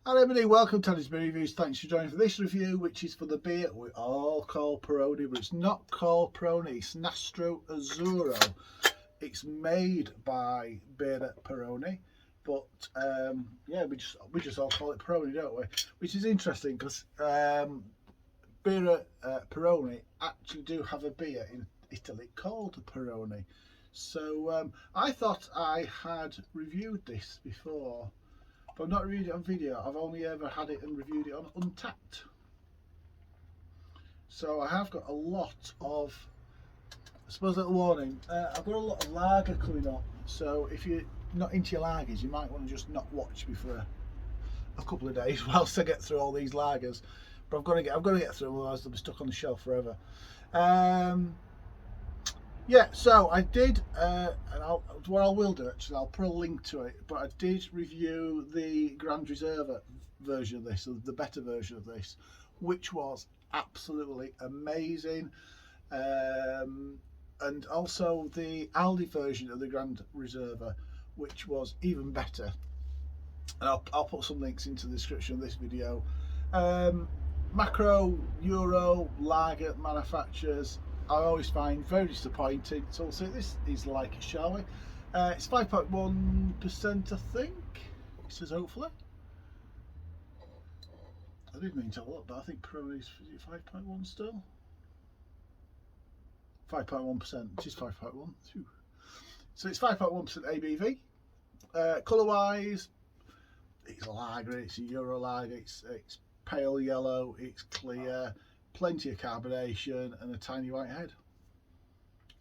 Hello everybody, welcome to Tony's Beer Reviews. Thanks for joining for this review, which is for the beer we all call Peroni, but it's not called Peroni, it's Nastro Azzurro. It's made by Peroni, but yeah, we just all call it Peroni, don't we? Which is interesting because Peroni actually do have a beer in Italy called Peroni. So I thought I had reviewed this before, but I've not reviewed it on video. I've only ever had it and reviewed it on Untappd. So I have got a lot of, I suppose, little warning. I've got a lot of lager coming up. So if you're not into your lagers, you might want to just not watch me for a couple of days whilst I get through all these lagers. But I've got to get through them, otherwise they'll be stuck on the shelf forever. Yeah, so I did, and what I will do actually, I'll put a link to it, but I did review the Grand Reserve version of this, the better version of this, which was absolutely amazing, and also the Aldi version of the Grand Reserve, which was even better. And I'll put some links into the description of this video. Macro Euro lager manufacturers I always find very disappointing. So we'll see, this is like it, shall we? It's 5.1%, I think. It says hopefully. I did mean to have a look, but I think Peroni's 5.1 still. 5.1%, which is 5.1. So it's 5.1% ABV. Colour wise, it's a lager, it's a Euro lager, it's pale yellow, it's clear, plenty of carbonation and a tiny white head.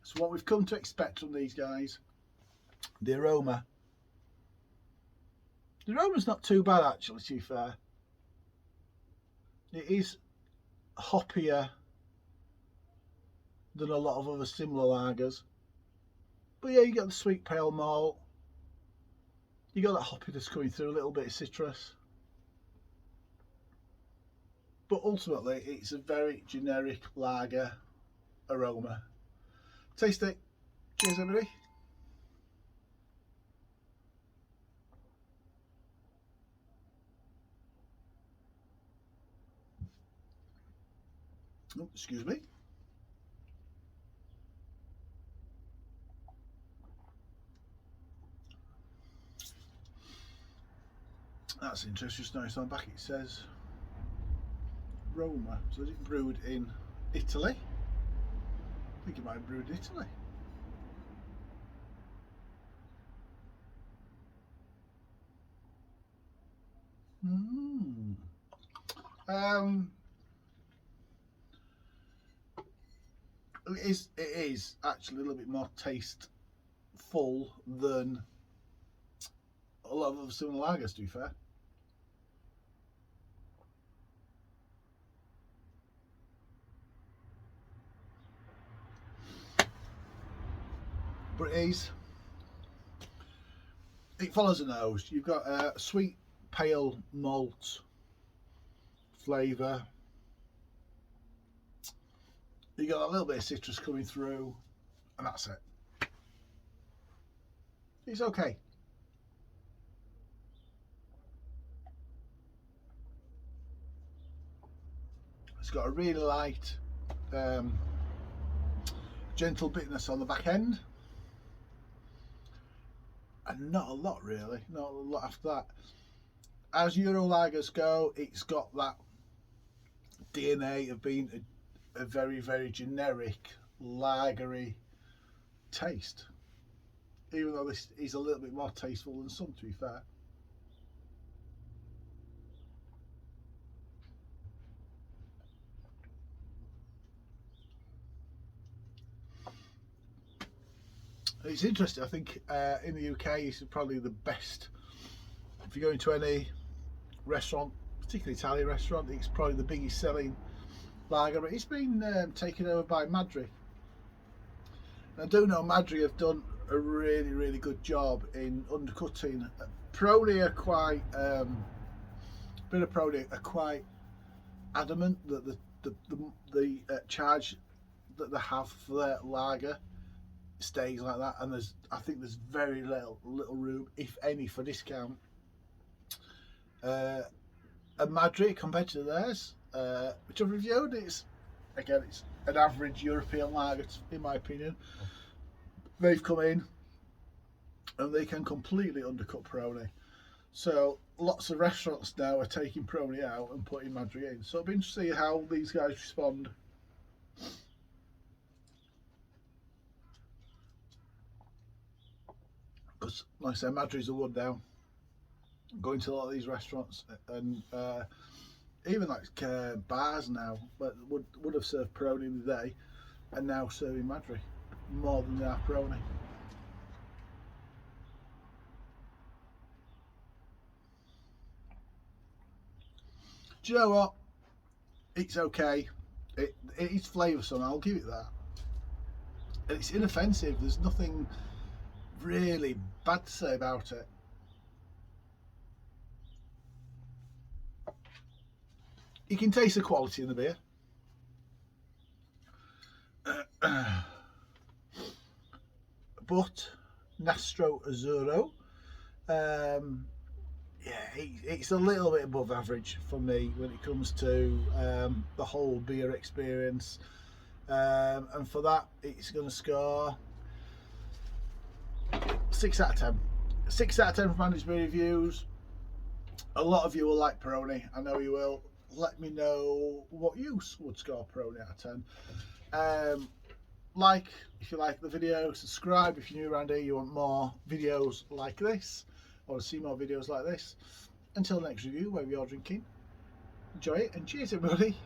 So what we've come to expect from these guys, the aroma's not too bad actually, to be fair. It is hoppier than a lot of other similar lagers, but yeah, you get the sweet pale malt, you got that hoppiness coming through, a little bit of citrus. But ultimately, it's a very generic lager aroma. Taste it. Cheers, everybody. Oh, excuse me. That's interesting. Just noticed on the back it says Roma, so is it brewed in Italy? I think it might have brewed in Italy. It is actually a little bit more tasteful than a lot of other similar lagers, to be fair. But it follows the nose. You've got a sweet pale malt flavour. You got a little bit of citrus coming through, and that's it. It's okay. It's got a really light, gentle bitterness on the back end. And not a lot really, not a lot after that. As Euro lagers go, it's got that DNA of being a very, very generic lagery taste, even though this is a little bit more tasteful than some, to be fair. It's interesting, I think in the UK it's probably the best. If you go into any restaurant, particularly Italian restaurant, it's probably the biggest selling lager, but it's been taken over by Madri. I do know Madri have done a really, really good job in undercutting. Peroni are quite, Peroni are quite adamant that the charge that they have for their lager stays like that, and I think there's very little room, if any, for discount. a Madrid compared to theirs, which I've reviewed. It's an average European lager, in my opinion. They've come in and they can completely undercut Peroni. So lots of restaurants now are taking Peroni out and putting Madrid in. So it'll be interesting to see how these guys respond. Because, like I said, Madrid's a wood now. Going to a lot of these restaurants and even like bars now, but would have served Peroni in the day, and now serving Madrid more than they are Peroni. Do you know what? It's okay. It is flavoursome, I'll give it that. And it's inoffensive. There's nothing really bad to say about it. You can taste the quality in the beer. But Nastro Azzurro, yeah, it's a little bit above average for me when it comes to the whole beer experience, and for that it's going to score 6 out of 10. 6 out of 10 from Andy's Beer Reviews. A lot of you will like Peroni, I know you will. Let me know what you would score Peroni out of 10. Like if you like the video, subscribe if you're new around here, you want more videos like this, or to see more videos like this. Until next review, where we are drinking, enjoy it and cheers everybody.